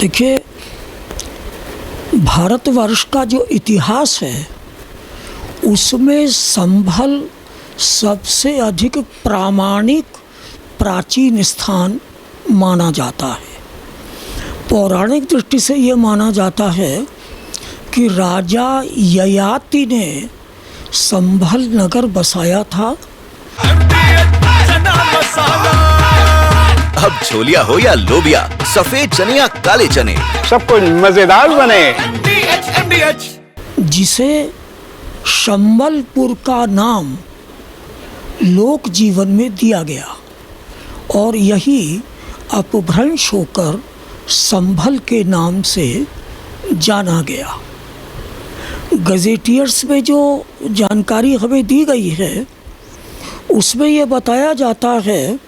देखिए, भारतवर्ष का जो इतिहास है उसमें संभल सबसे अधिक प्रामाणिक प्राचीन स्थान माना जाता है। पौराणिक दृष्टि से ये माना जाता है कि राजा ययाति ने संभल नगर बसाया था। अब छोलिया हो या लोबिया, सफेद चने या काले चने, सब कुछ मजेदार बने। जिसे संबलपुर का नाम लोक जीवन में दिया गया और यही अपभ्रंश होकर संभल के नाम से जाना गया। गजेटियर्स में जो जानकारी हमें दी गई है उसमें ये बताया जाता है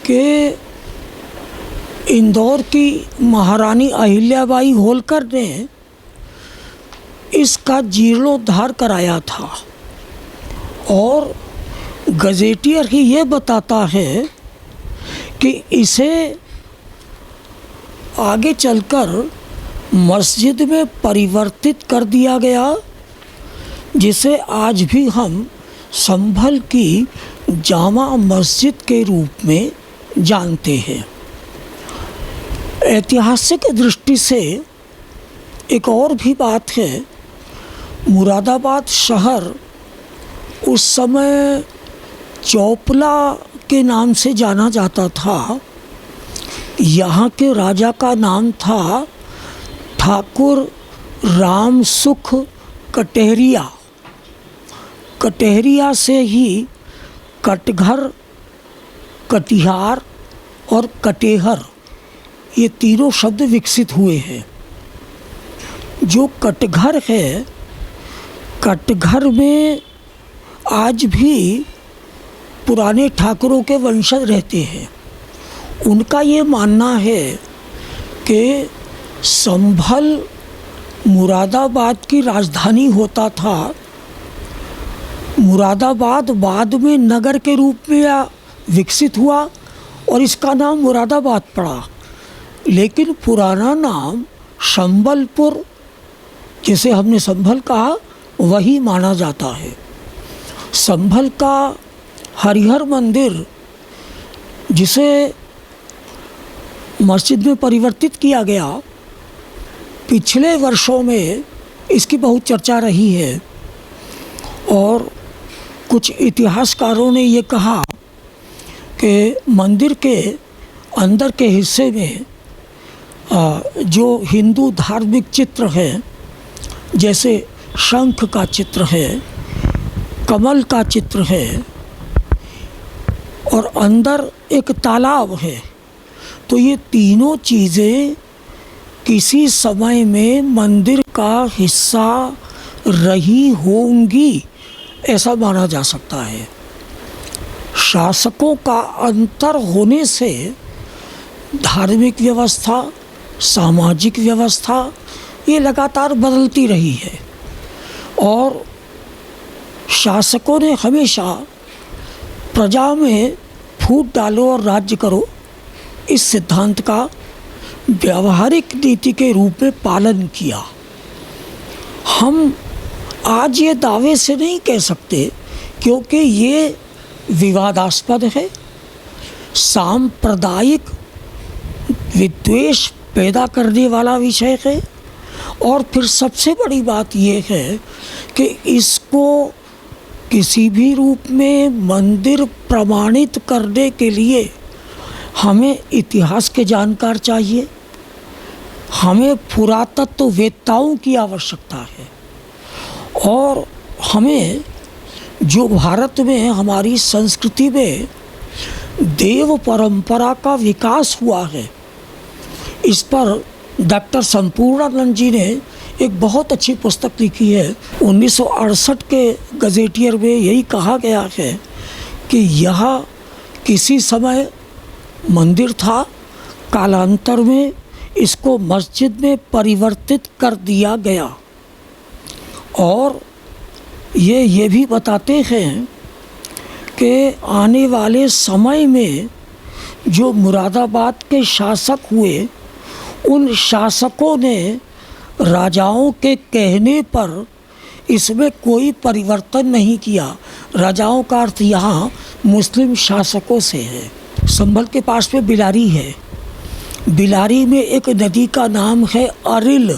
कि इंदौर की महारानी अहिल्याबाई होलकर ने इसका जीर्णोद्धार कराया था और गजेटियर ही ये बताता है कि इसे आगे चलकर मस्जिद में परिवर्तित कर दिया गया, जिसे आज भी हम संभल की जामा मस्जिद के रूप में जानते हैं। ऐतिहासिक दृष्टि से एक और भी बात है, मुरादाबाद शहर उस समय चौपला के नाम से जाना जाता था। यहाँ के राजा का नाम था ठाकुर राम सुख कटेहरिया। कटेहरिया से ही कटघर, कटिहार और कटेहर ये तीनों शब्द विकसित हुए हैं। जो कटघर है, कटघर में आज भी पुराने ठाकुरों के वंशज रहते हैं। उनका ये मानना है कि संभल मुरादाबाद की राजधानी होता था। मुरादाबाद बाद में नगर के रूप में विकसित हुआ और इसका नाम मुरादाबाद पड़ा, लेकिन पुराना नाम संबलपुर, जिसे हमने संभल कहा, वही माना जाता है। संभल का हरिहर मंदिर, जिसे मस्जिद में परिवर्तित किया गया, पिछले वर्षों में इसकी बहुत चर्चा रही है और कुछ इतिहासकारों ने ये कहा कि मंदिर के अंदर के हिस्से में जो हिंदू धार्मिक चित्र हैं, जैसे शंख का चित्र है, कमल का चित्र है और अंदर एक तालाब है, तो ये तीनों चीज़ें किसी समय में मंदिर का हिस्सा रही होंगी, ऐसा माना जा सकता है। शासकों का अंतर होने से धार्मिक व्यवस्था, सामाजिक व्यवस्था ये लगातार बदलती रही है और शासकों ने हमेशा प्रजा में फूट डालो और राज्य करो, इस सिद्धांत का व्यावहारिक नीति के रूप में पालन किया। हम आज ये दावे से नहीं कह सकते क्योंकि ये विवादास्पद है, सांप्रदायिक विद्वेष पैदा करने वाला विषय है और फिर सबसे बड़ी बात ये है कि इसको किसी भी रूप में मंदिर प्रमाणित करने के लिए हमें इतिहास के जानकार चाहिए, हमें पुरातत्ववेत्ताओं की आवश्यकता है और हमें जो भारत में हमारी संस्कृति में देव परंपरा का विकास हुआ है, इस पर डॉक्टर संपूर्णानंद जी ने एक बहुत अच्छी पुस्तक लिखी है। 1968 के गजेटियर में यही कहा गया है कि यह किसी समय मंदिर था, कालांतर में इसको मस्जिद में परिवर्तित कर दिया गया और ये भी बताते हैं कि आने वाले समय में जो मुरादाबाद के शासक हुए उन शासकों ने राजाओं के कहने पर इसमें कोई परिवर्तन नहीं किया। राजाओं का अर्थ यहाँ मुस्लिम शासकों से है। संभल के पास में बिलारी है। बिलारी में एक नदी का नाम है अरिल।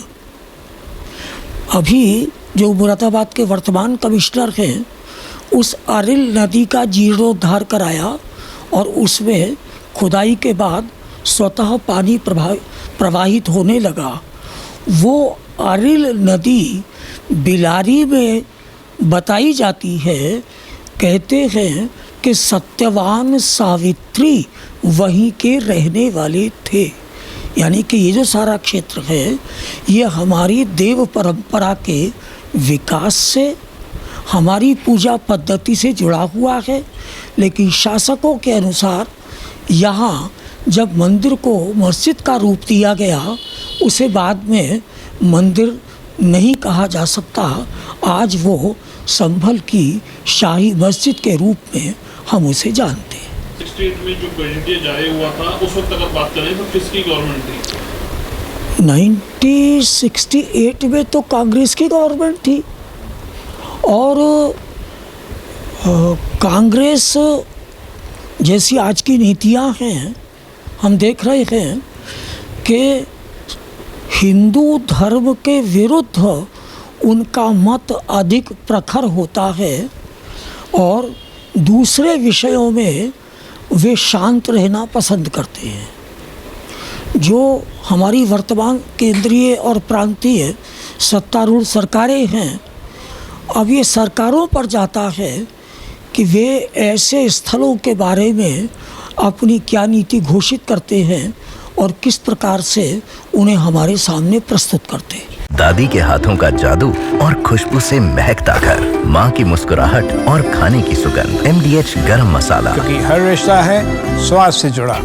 अभी जो मुरादाबाद के वर्तमान कमिश्नर हैं, उस अरिल नदी का जीर्णोद्धार कराया और उसमें खुदाई के बाद स्वतः पानी प्रवाहित होने लगा। वो अरिल नदी बिलारी में बताई जाती है। कहते हैं कि सत्यवान सावित्री वहीं के रहने वाले थे। यानी कि ये जो सारा क्षेत्र है, ये हमारी देव परंपरा के विकास से, हमारी पूजा पद्धति से जुड़ा हुआ है। लेकिन शासकों के अनुसार यहाँ जब मंदिर को मस्जिद का रूप दिया गया, उसे बाद में मंदिर नहीं कहा जा सकता। आज वो संभल की शाही मस्जिद के रूप में हम उसे जानते हैं। स्टेट में जो पेंटिया जारी हुआ था, उस वक्त अगर बात करें तो किसकी गवर्नमेंट थी? 1968 में तो कांग्रेस की गवर्नमेंट थी। और कांग्रेस जैसी आज की नीतियां हैं, हम देख रहे हैं कि हिंदू धर्म के विरुद्ध उनका मत अधिक प्रखर होता है और दूसरे विषयों में वे शांत रहना पसंद करते हैं। जो हमारी वर्तमान केंद्रीय और प्रांतीय सत्तारूढ़ सरकारें हैं, अब ये सरकारों पर जाता है कि वे ऐसे स्थलों के बारे में अपनी क्या नीति घोषित करते हैं और किस प्रकार से उन्हें हमारे सामने प्रस्तुत करते हैं। दादी के हाथों का जादू और खुशबू से महकता घर, माँ की मुस्कुराहट और खाने की सुगंध। MDH गरम मसाला, क्योंकि हर रिश्ता है स्वाद से जुड़ा।